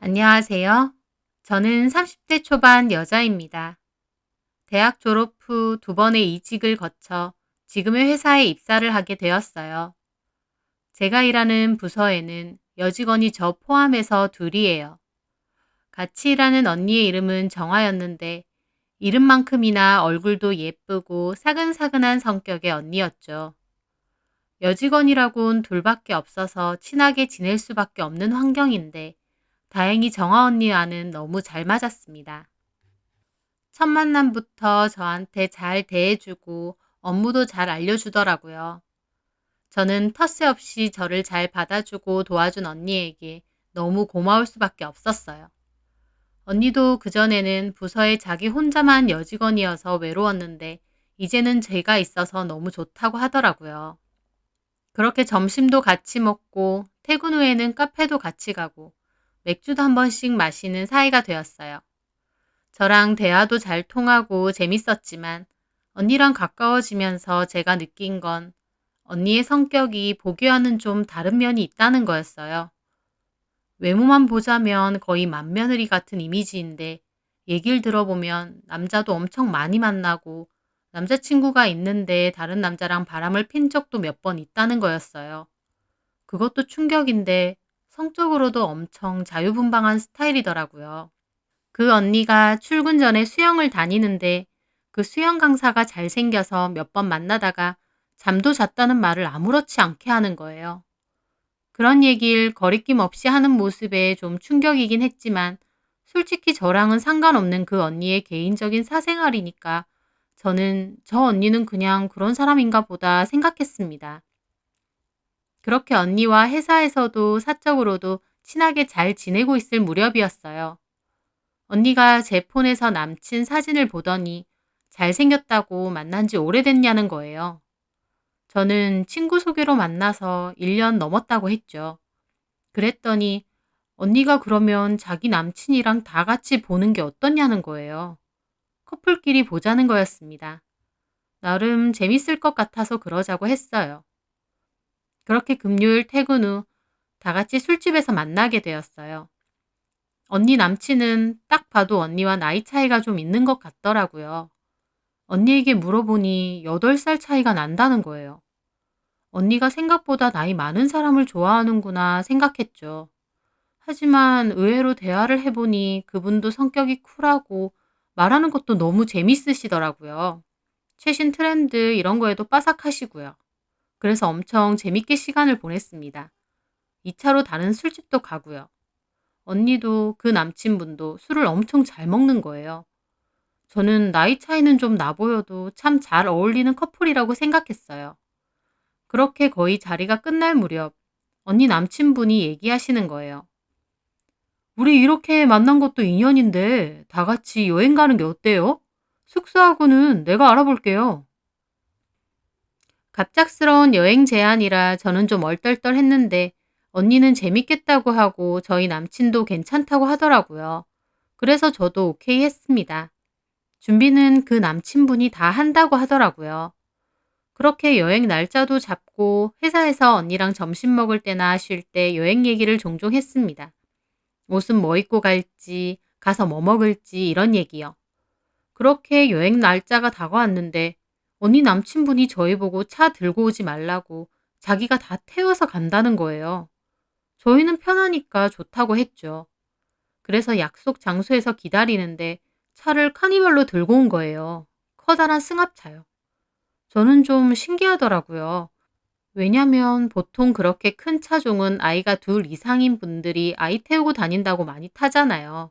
안녕하세요. 저는 30대 초반 여자입니다. 대학 졸업 후 두 번의 이직을 거쳐 지금의 회사에 입사를 하게 되었어요. 제가 일하는 부서에는 여직원이 저 포함해서 둘이에요. 같이 일하는 언니의 이름은 정화였는데 이름만큼이나 얼굴도 예쁘고 사근사근한 성격의 언니였죠. 여직원이라곤 둘밖에 없어서 친하게 지낼 수밖에 없는 환경인데 다행히 정화 언니와는 너무 잘 맞았습니다. 첫 만남부터 저한테 잘 대해주고 업무도 잘 알려주더라고요. 저는 텃세없이 저를 잘 받아주고 도와준 언니에게 너무 고마울 수밖에 없었어요. 언니도 그전에는 부서에 자기 혼자만 여직원이어서 외로웠는데 이제는 제가 있어서 너무 좋다고 하더라고요. 그렇게 점심도 같이 먹고 퇴근 후에는 카페도 같이 가고 맥주도 한 번씩 마시는 사이가 되었어요. 저랑 대화도 잘 통하고 재밌었지만 언니랑 가까워지면서 제가 느낀 건 언니의 성격이 보기와는 좀 다른 면이 있다는 거였어요. 외모만 보자면 거의 맏며느리 같은 이미지인데 얘기를 들어보면 남자도 엄청 많이 만나고 남자친구가 있는데 다른 남자랑 바람을 핀 적도 몇 번 있다는 거였어요. 그것도 충격인데 성적으로도 엄청 자유분방한 스타일이더라고요. 그 언니가 출근 전에 수영을 다니는데 그 수영 강사가 잘생겨서 몇 번 만나다가 잠도 잤다는 말을 아무렇지 않게 하는 거예요. 그런 얘기를 거리낌 없이 하는 모습에 좀 충격이긴 했지만 솔직히 저랑은 상관없는 그 언니의 개인적인 사생활이니까 저는 저 언니는 그냥 그런 사람인가 보다 생각했습니다. 그렇게 언니와 회사에서도 사적으로도 친하게 잘 지내고 있을 무렵이었어요. 언니가 제 폰에서 남친 사진을 보더니 잘생겼다고 만난 지 오래됐냐는 거예요. 저는 친구 소개로 만나서 1년 넘었다고 했죠. 그랬더니 언니가 그러면 자기 남친이랑 다 같이 보는 게 어떠냐는 거예요. 커플끼리 보자는 거였습니다. 나름 재밌을 것 같아서 그러자고 했어요. 그렇게 금요일 퇴근 후 다 같이 술집에서 만나게 되었어요. 언니 남친은 딱 봐도 언니와 나이 차이가 좀 있는 것 같더라고요. 언니에게 물어보니 8살 차이가 난다는 거예요. 언니가 생각보다 나이 많은 사람을 좋아하는구나 생각했죠. 하지만 의외로 대화를 해보니 그분도 성격이 쿨하고 말하는 것도 너무 재밌으시더라고요. 최신 트렌드 이런 거에도 빠삭하시고요. 그래서 엄청 재밌게 시간을 보냈습니다. 2차로 다른 술집도 가고요. 언니도 그 남친분도 술을 엄청 잘 먹는 거예요. 저는 나이 차이는 좀 나 보여도 참 잘 어울리는 커플이라고 생각했어요. 그렇게 거의 자리가 끝날 무렵 언니 남친분이 얘기하시는 거예요. 우리 이렇게 만난 것도 인연인데 다 같이 여행 가는 게 어때요? 숙소하고는 내가 알아볼게요. 갑작스러운 여행 제안이라 저는 좀 얼떨떨했는데 언니는 재밌겠다고 하고 저희 남친도 괜찮다고 하더라고요. 그래서 저도 오케이 했습니다. 준비는 그 남친분이 다 한다고 하더라고요. 그렇게 여행 날짜도 잡고 회사에서 언니랑 점심 먹을 때나 쉴 때 여행 얘기를 종종 했습니다. 옷은 뭐 입고 갈지, 가서 뭐 먹을지 이런 얘기요. 그렇게 여행 날짜가 다가왔는데 언니 남친분이 저희 보고 차 들고 오지 말라고 자기가 다 태워서 간다는 거예요. 저희는 편하니까 좋다고 했죠. 그래서 약속 장소에서 기다리는데 차를 카니발로 들고 온 거예요. 커다란 승합차요. 저는 좀 신기하더라고요. 왜냐면 보통 그렇게 큰 차종은 아이가 둘 이상인 분들이 아이 태우고 다닌다고 많이 타잖아요.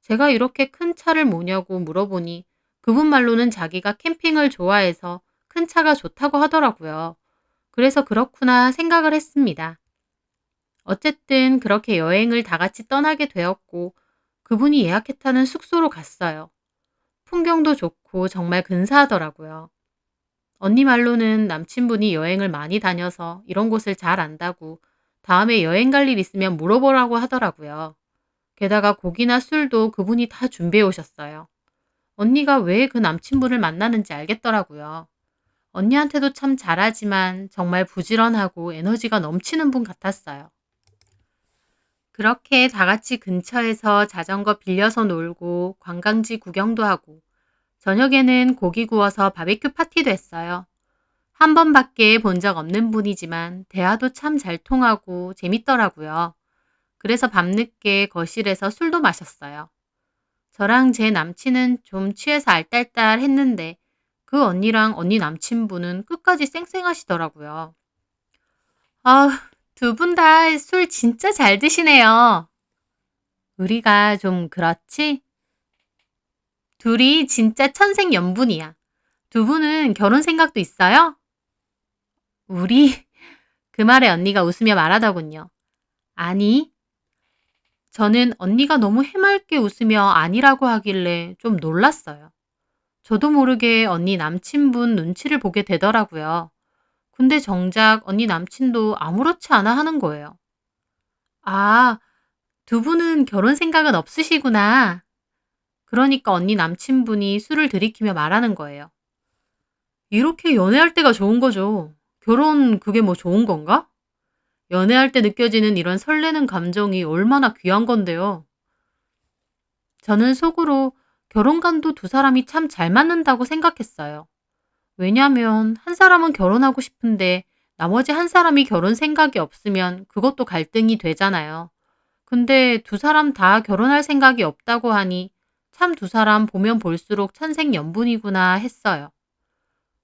제가 이렇게 큰 차를 뭐냐고 물어보니 그분 말로는 자기가 캠핑을 좋아해서 큰 차가 좋다고 하더라고요. 그래서 그렇구나 생각을 했습니다. 어쨌든 그렇게 여행을 다 같이 떠나게 되었고 그분이 예약했다는 숙소로 갔어요. 풍경도 좋고 정말 근사하더라고요. 언니 말로는 남친분이 여행을 많이 다녀서 이런 곳을 잘 안다고 다음에 여행 갈 일 있으면 물어보라고 하더라고요. 게다가 고기나 술도 그분이 다 준비해 오셨어요. 언니가 왜 그 남친분을 만나는지 알겠더라고요. 언니한테도 참 잘하지만 정말 부지런하고 에너지가 넘치는 분 같았어요. 그렇게 다 같이 근처에서 자전거 빌려서 놀고 관광지 구경도 하고 저녁에는 고기 구워서 바베큐 파티도 했어요. 한 번밖에 본 적 없는 분이지만 대화도 참 잘 통하고 재밌더라고요. 그래서 밤늦게 거실에서 술도 마셨어요. 저랑 제 남친은 좀 취해서 알딸딸했는데 그 언니랑 언니 남친분은 끝까지 쌩쌩하시더라고요. 아, 두 분 다 술 진짜 잘 드시네요. 우리가 좀 그렇지? 둘이 진짜 천생연분이야. 두 분은 결혼 생각도 있어요? 우리? 그 말에 언니가 웃으며 말하더군요. 아니, 저는 언니가 너무 해맑게 웃으며 아니라고 하길래 좀 놀랐어요. 저도 모르게 언니 남친분 눈치를 보게 되더라고요. 근데 정작 언니 남친도 아무렇지 않아 하는 거예요. 아, 두 분은 결혼 생각은 없으시구나. 그러니까 언니 남친분이 술을 들이키며 말하는 거예요. 이렇게 연애할 때가 좋은 거죠. 결혼 그게 뭐 좋은 건가? 연애할 때 느껴지는 이런 설레는 감정이 얼마나 귀한 건데요. 저는 속으로 결혼관도 두 사람이 참 잘 맞는다고 생각했어요. 왜냐면 한 사람은 결혼하고 싶은데 나머지 한 사람이 결혼 생각이 없으면 그것도 갈등이 되잖아요. 근데 두 사람 다 결혼할 생각이 없다고 하니 참 두 사람 보면 볼수록 천생연분이구나 했어요.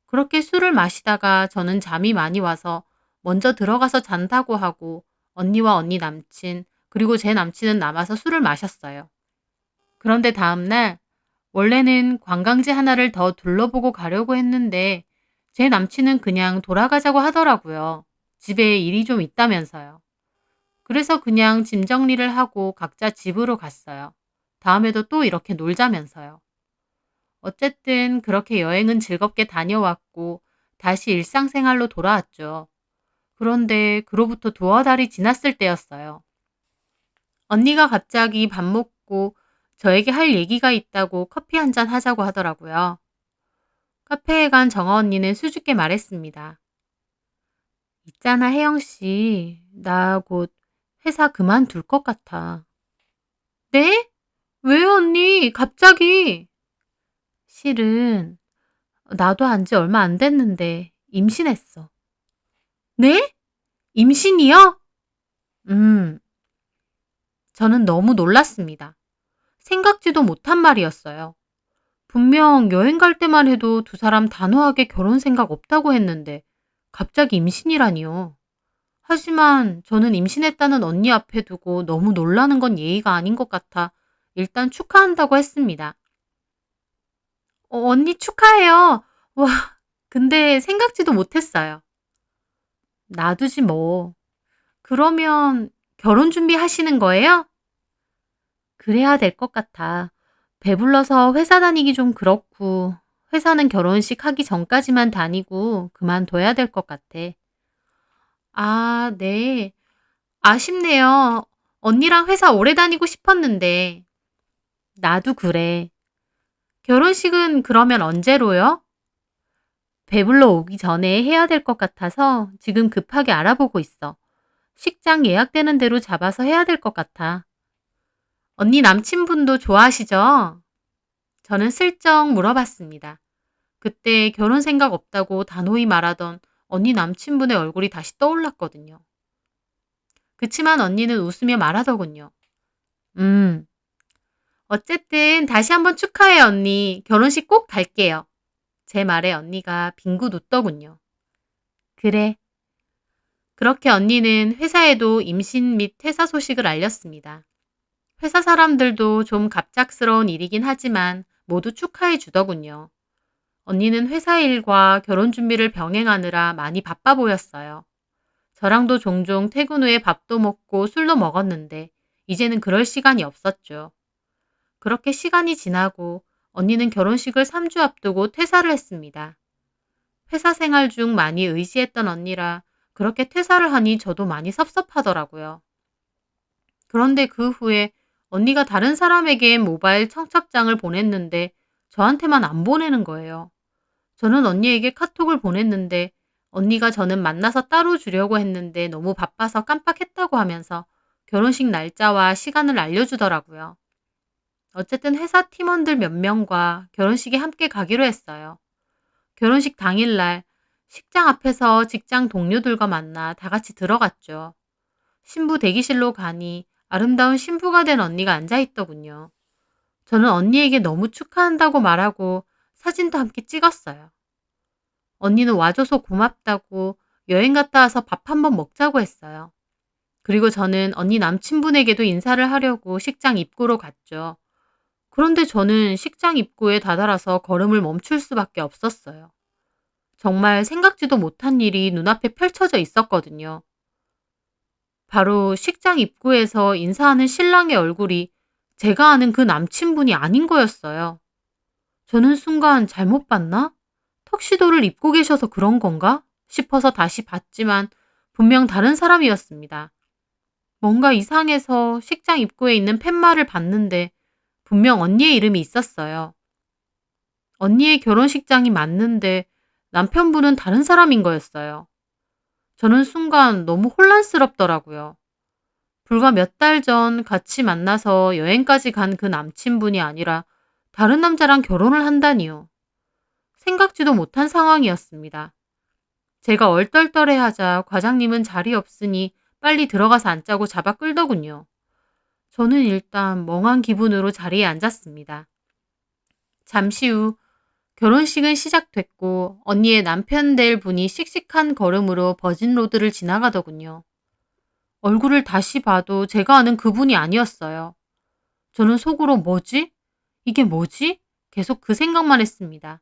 그렇게 술을 마시다가 저는 잠이 많이 와서 먼저 들어가서 잔다고 하고 언니와 언니 남친 그리고 제 남친은 남아서 술을 마셨어요. 그런데 다음날 원래는 관광지 하나를 더 둘러보고 가려고 했는데 제 남친은 그냥 돌아가자고 하더라고요. 집에 일이 좀 있다면서요. 그래서 그냥 짐 정리를 하고 각자 집으로 갔어요. 다음에도 또 이렇게 놀자면서요. 어쨌든 그렇게 여행은 즐겁게 다녀왔고 다시 일상생활로 돌아왔죠. 그런데 그로부터 두어 달이 지났을 때였어요. 언니가 갑자기 밥 먹고 저에게 할 얘기가 있다고 커피 한잔 하자고 하더라고요. 카페에 간 정아 언니는 수줍게 말했습니다. 있잖아, 혜영 씨. 나 곧 회사 그만둘 것 같아. 네? 왜요, 언니? 갑자기? 실은 나도 한지 얼마 안 됐는데 임신했어. 네? 임신이요? 음, 저는 너무 놀랐습니다. 생각지도 못한 말이었어요. 분명 여행 갈 때만 해도 두 사람 단호하게 결혼 생각 없다고 했는데 갑자기 임신이라니요. 하지만 저는 임신했다는 언니 앞에 두고 너무 놀라는 건 예의가 아닌 것 같아 일단 축하한다고 했습니다. 언니 축하해요. 와, 근데 생각지도 못했어요. 놔두지 뭐. 그러면 결혼 준비하시는 거예요? 그래야 될 것 같아. 배불러서 회사 다니기 좀 그렇고, 회사는 결혼식 하기 전까지만 다니고 그만둬야 될 것 같아. 아, 네. 아쉽네요. 언니랑 회사 오래 다니고 싶었는데. 나도 그래. 결혼식은 그러면 언제로요? 배불러 오기 전에 해야 될 것 같아서 지금 급하게 알아보고 있어. 식장 예약되는 대로 잡아서 해야 될 것 같아. 언니 남친분도 좋아하시죠? 저는 슬쩍 물어봤습니다. 그때 결혼 생각 없다고 단호히 말하던 언니 남친분의 얼굴이 다시 떠올랐거든요. 그치만 언니는 웃으며 말하더군요. 음, 어쨌든 다시 한번 축하해, 언니. 결혼식 꼭 갈게요. 제 말에 언니가 빙긋 웃더군요. 그래. 그렇게 언니는 회사에도 임신 및 퇴사 소식을 알렸습니다. 회사 사람들도 좀 갑작스러운 일이긴 하지만 모두 축하해 주더군요. 언니는 회사 일과 결혼 준비를 병행하느라 많이 바빠 보였어요. 저랑도 종종 퇴근 후에 밥도 먹고 술도 먹었는데 이제는 그럴 시간이 없었죠. 그렇게 시간이 지나고 언니는 결혼식을 3주 앞두고 퇴사를 했습니다. 회사 생활 중 많이 의지했던 언니라 그렇게 퇴사를 하니 저도 많이 섭섭하더라고요. 그런데 그 후에 언니가 다른 사람에게 모바일 청첩장을 보냈는데 저한테만 안 보내는 거예요. 저는 언니에게 카톡을 보냈는데 언니가 저는 만나서 따로 주려고 했는데 너무 바빠서 깜빡했다고 하면서 결혼식 날짜와 시간을 알려주더라고요. 어쨌든 회사 팀원들 몇 명과 결혼식에 함께 가기로 했어요. 결혼식 당일날 식장 앞에서 직장 동료들과 만나 다 같이 들어갔죠. 신부 대기실로 가니 아름다운 신부가 된 언니가 앉아 있더군요. 저는 언니에게 너무 축하한다고 말하고 사진도 함께 찍었어요. 언니는 와줘서 고맙다고 여행 갔다 와서 밥 한번 먹자고 했어요. 그리고 저는 언니 남친분에게도 인사를 하려고 식장 입구로 갔죠. 그런데 저는 식장 입구에 다다라서 걸음을 멈출 수밖에 없었어요. 정말 생각지도 못한 일이 눈앞에 펼쳐져 있었거든요. 바로 식장 입구에서 인사하는 신랑의 얼굴이 제가 아는 그 남친분이 아닌 거였어요. 저는 순간 잘못 봤나? 턱시도를 입고 계셔서 그런 건가? 싶어서 다시 봤지만 분명 다른 사람이었습니다. 뭔가 이상해서 식장 입구에 있는 팻말을 봤는데 분명 언니의 이름이 있었어요. 언니의 결혼식장이 맞는데 남편분은 다른 사람인 거였어요. 저는 순간 너무 혼란스럽더라고요. 불과 몇 달 전 같이 만나서 여행까지 간 그 남친분이 아니라 다른 남자랑 결혼을 한다니요. 생각지도 못한 상황이었습니다. 제가 얼떨떨해하자 과장님은 자리 없으니 빨리 들어가서 앉자고 잡아 끌더군요. 저는 일단 멍한 기분으로 자리에 앉았습니다. 잠시 후 결혼식은 시작됐고 언니의 남편 될 분이 씩씩한 걸음으로 버진로드를 지나가더군요. 얼굴을 다시 봐도 제가 아는 그분이 아니었어요. 저는 속으로 뭐지? 이게 뭐지? 계속 그 생각만 했습니다.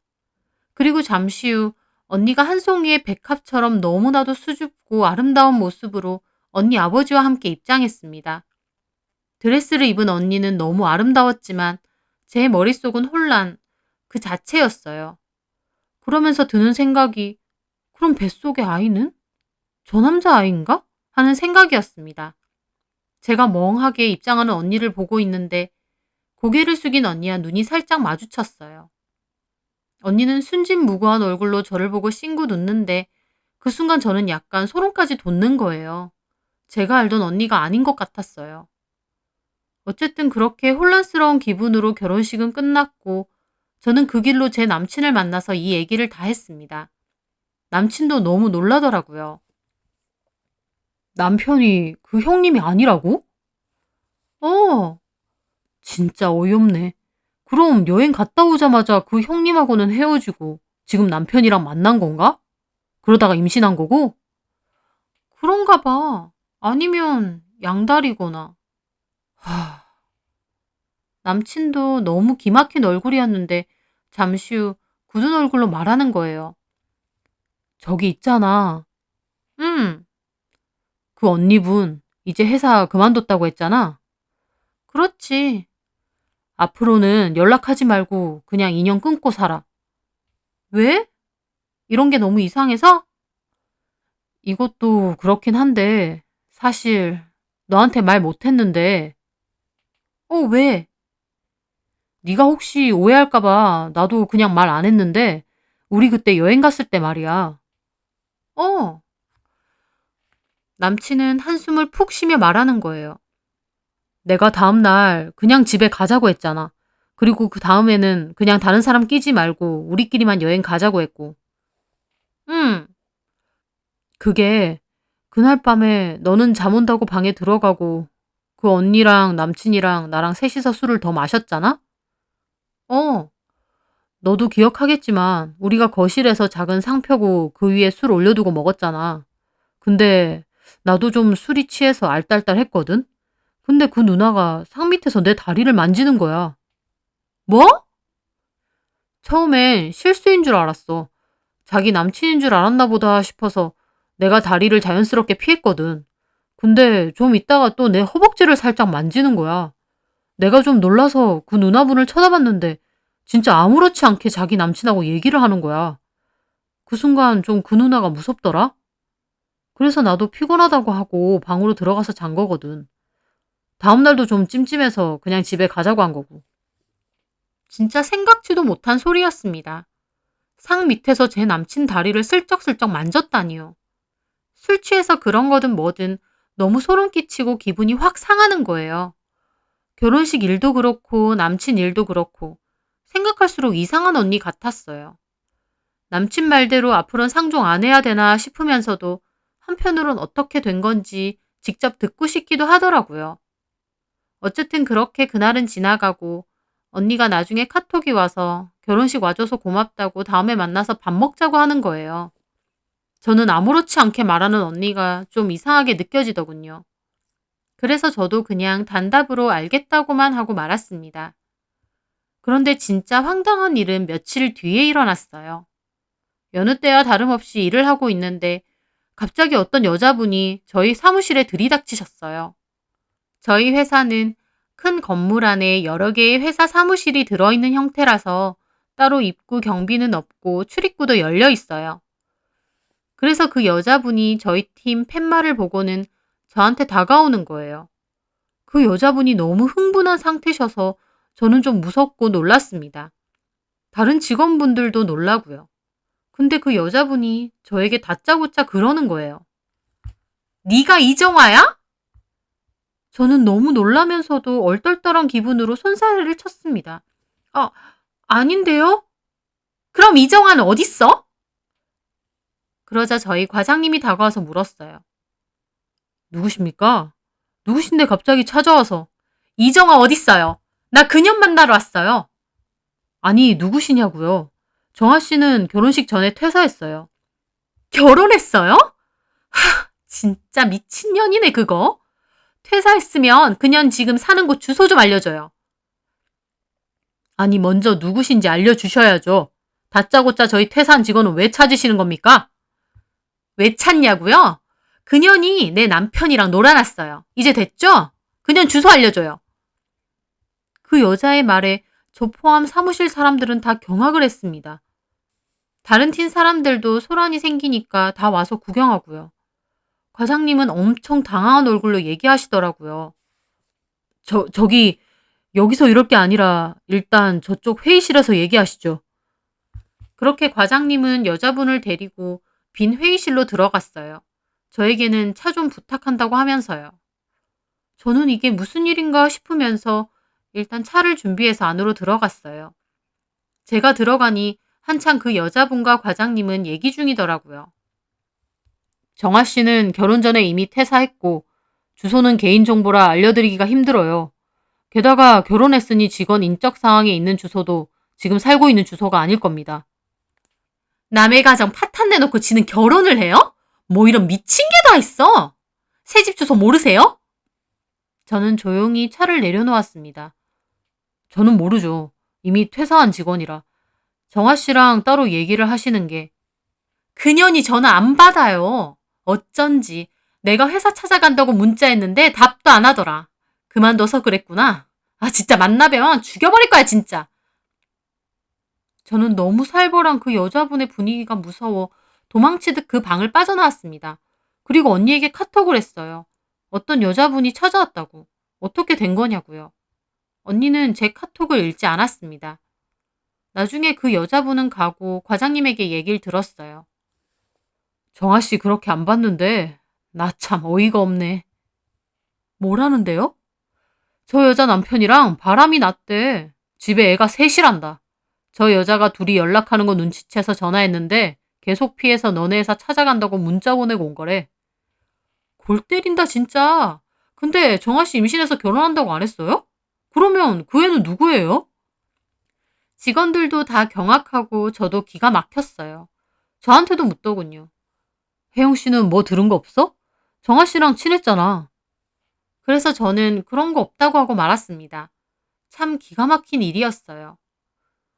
그리고 잠시 후 언니가 한 송이의 백합처럼 너무나도 수줍고 아름다운 모습으로 언니 아버지와 함께 입장했습니다. 드레스를 입은 언니는 너무 아름다웠지만 제 머릿속은 혼란 그 자체였어요. 그러면서 드는 생각이 그럼 뱃속의 아이는? 저 남자 아이인가? 하는 생각이었습니다. 제가 멍하게 입장하는 언니를 보고 있는데 고개를 숙인 언니와 눈이 살짝 마주쳤어요. 언니는 순진무구한 얼굴로 저를 보고 싱긋 웃는데 그 순간 저는 약간 소름까지 돋는 거예요. 제가 알던 언니가 아닌 것 같았어요. 어쨌든 그렇게 혼란스러운 기분으로 결혼식은 끝났고 저는 그 길로 제 남친을 만나서 이 얘기를 다 했습니다. 남친도 너무 놀라더라고요. 남편이 그 형님이 아니라고? 어, 진짜 어이없네. 그럼 여행 갔다 오자마자 그 형님하고는 헤어지고 지금 남편이랑 만난 건가? 그러다가 임신한 거고? 그런가 봐. 아니면 양다리거나. 하... 남친도 너무 기막힌 얼굴이었는데 잠시 후 굳은 얼굴로 말하는 거예요. 저기 있잖아. 그 언니분 이제 회사 그만뒀다고 했잖아. 그렇지. 앞으로는 연락하지 말고 그냥 인연 끊고 살아. 왜? 이런 게 너무 이상해서? 이것도 그렇긴 한데 사실 너한테 말 못했는데 왜? 네가 혹시 오해할까 봐 나도 그냥 말 안 했는데 우리 그때 여행 갔을 때 말이야. 어. 남친은 한숨을 푹 쉬며 말하는 거예요. 내가 다음날 그냥 집에 가자고 했잖아. 그리고 그 다음에는 그냥 다른 사람 끼지 말고 우리끼리만 여행 가자고 했고. 응. 그게 그날 밤에 너는 잠 온다고 방에 들어가고 그 언니랑 남친이랑 나랑 셋이서 술을 더 마셨잖아? 어. 너도 기억하겠지만 우리가 거실에서 작은 상 펴고 그 위에 술 올려두고 먹었잖아. 근데 나도 좀 술이 취해서 알딸딸했거든? 근데 그 누나가 상 밑에서 내 다리를 만지는 거야. 뭐? 처음엔 실수인 줄 알았어. 자기 남친인 줄 알았나 보다 싶어서 내가 다리를 자연스럽게 피했거든. 근데 좀 있다가 또 내 허벅지를 살짝 만지는 거야. 내가 좀 놀라서 그 누나분을 쳐다봤는데 진짜 아무렇지 않게 자기 남친하고 얘기를 하는 거야. 그 순간 좀 그 누나가 무섭더라? 그래서 나도 피곤하다고 하고 방으로 들어가서 잔 거거든. 다음날도 좀 찜찜해서 그냥 집에 가자고 한 거고. 진짜 생각지도 못한 소리였습니다. 상 밑에서 제 남친 다리를 슬쩍슬쩍 만졌다니요. 술 취해서 그런 거든 뭐든 너무 소름 끼치고 기분이 확 상하는 거예요. 결혼식 일도 그렇고 남친 일도 그렇고 생각할수록 이상한 언니 같았어요. 남친 말대로 앞으로는 상종 안 해야 되나 싶으면서도 한편으론 어떻게 된 건지 직접 듣고 싶기도 하더라고요. 어쨌든 그렇게 그날은 지나가고 언니가 나중에 카톡이 와서 결혼식 와줘서 고맙다고 다음에 만나서 밥 먹자고 하는 거예요. 저는 아무렇지 않게 말하는 언니가 좀 이상하게 느껴지더군요. 그래서 저도 그냥 단답으로 알겠다고만 하고 말았습니다. 그런데 진짜 황당한 일은 며칠 뒤에 일어났어요. 여느 때와 다름없이 일을 하고 있는데 갑자기 어떤 여자분이 저희 사무실에 들이닥치셨어요. 저희 회사는 큰 건물 안에 여러 개의 회사 사무실이 들어있는 형태라서 따로 입구 경비는 없고 출입구도 열려 있어요. 그래서 그 여자분이 저희 팀 팻말을 보고는 저한테 다가오는 거예요. 그 여자분이 너무 흥분한 상태셔서 저는 좀 무섭고 놀랐습니다. 다른 직원분들도 놀라고요. 근데 그 여자분이 저에게 다짜고짜 그러는 거예요. 네가 이정화야? 저는 너무 놀라면서도 얼떨떨한 기분으로 손사래를 쳤습니다. 아, 아닌데요? 그럼 이정화는 어딨어? 그러자 저희 과장님이 다가와서 물었어요. 누구십니까? 누구신데 갑자기 찾아와서. 이정화 어딨어요? 나 그년 만나러 왔어요. 아니, 누구시냐고요? 정아 씨는 결혼식 전에 퇴사했어요. 결혼했어요? 진짜 미친년이네, 그거. 퇴사했으면 그년 지금 사는 곳 주소 좀 알려줘요. 아니, 먼저 누구신지 알려주셔야죠. 다짜고짜 저희 퇴사한 직원은 왜 찾으시는 겁니까? 왜 찾냐고요? 그년이 내 남편이랑 놀아놨어요. 이제 됐죠? 그년 주소 알려줘요. 그 여자의 말에 저 포함 사무실 사람들은 다 경악을 했습니다. 다른 팀 사람들도 소란이 생기니까 다 와서 구경하고요. 과장님은 엄청 당황한 얼굴로 얘기하시더라고요. 저기, 여기서 이럴 게 아니라 일단 저쪽 회의실에서 얘기하시죠. 그렇게 과장님은 여자분을 데리고 빈 회의실로 들어갔어요. 저에게는 차 좀 부탁한다고 하면서요. 저는 이게 무슨 일인가 싶으면서 일단 차를 준비해서 안으로 들어갔어요. 제가 들어가니 한창 그 여자분과 과장님은 얘기 중이더라고요. 정아 씨는 결혼 전에 이미 퇴사했고 주소는 개인정보라 알려드리기가 힘들어요. 게다가 결혼했으니 직원 인적 사항에 있는 주소도 지금 살고 있는 주소가 아닐 겁니다. 남의 가정 파탄 내놓고 지는 결혼을 해요? 뭐 이런 미친 게 다 있어. 새 집 주소 모르세요? 저는 조용히 차를 내려놓았습니다. 저는 모르죠. 이미 퇴사한 직원이라. 정아 씨랑 따로 얘기를 하시는 게. 그년이 전화 안 받아요. 어쩐지 내가 회사 찾아간다고 문자했는데 답도 안 하더라. 그만둬서 그랬구나. 아 진짜 만나뵈면 죽여버릴 거야 진짜. 저는 너무 살벌한 그 여자분의 분위기가 무서워 도망치듯 그 방을 빠져나왔습니다. 그리고 언니에게 카톡을 했어요. 어떤 여자분이 찾아왔다고. 어떻게 된 거냐고요. 언니는 제 카톡을 읽지 않았습니다. 나중에 그 여자분은 가고 과장님에게 얘기를 들었어요. 정아 씨 그렇게 안 봤는데 나 참 어이가 없네. 뭐라는데요? 저 여자 남편이랑 바람이 났대. 집에 애가 셋이란다. 저 여자가 둘이 연락하는 거 눈치채서 전화했는데 계속 피해서 너네 회사 찾아간다고 문자 보내고 온 거래. 골 때린다 진짜. 근데 정아 씨 임신해서 결혼한다고 안 했어요? 그러면 그 애는 누구예요? 직원들도 다 경악하고 저도 기가 막혔어요. 저한테도 묻더군요. 혜영 씨는 뭐 들은 거 없어? 정아 씨랑 친했잖아. 그래서 저는 그런 거 없다고 하고 말았습니다. 참 기가 막힌 일이었어요.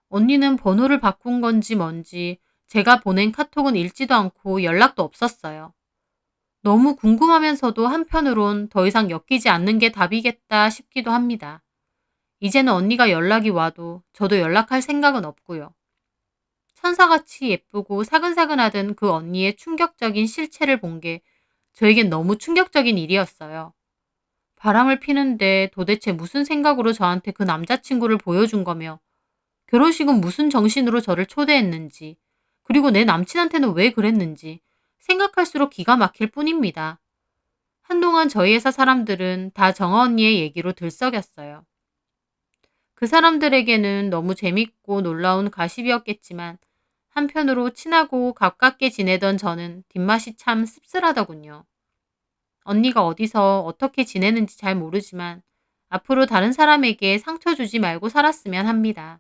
언니는 번호를 바꾼 건지 뭔지 제가 보낸 카톡은 읽지도 않고 연락도 없었어요. 너무 궁금하면서도 한편으론 더 이상 엮이지 않는 게 답이겠다 싶기도 합니다. 이제는 언니가 연락이 와도 저도 연락할 생각은 없고요. 천사같이 예쁘고 사근사근하던 그 언니의 충격적인 실체를 본 게 저에겐 너무 충격적인 일이었어요. 바람을 피는데 도대체 무슨 생각으로 저한테 그 남자친구를 보여준 거며 결혼식은 무슨 정신으로 저를 초대했는지 그리고 내 남친한테는 왜 그랬는지 생각할수록 기가 막힐 뿐입니다. 한동안 저희 회사 사람들은 다 정아 언니의 얘기로 들썩였어요. 그 사람들에게는 너무 재밌고 놀라운 가십이었겠지만 한편으로 친하고 가깝게 지내던 저는 뒷맛이 참 씁쓸하더군요. 언니가 어디서 어떻게 지내는지 잘 모르지만 앞으로 다른 사람에게 상처 주지 말고 살았으면 합니다.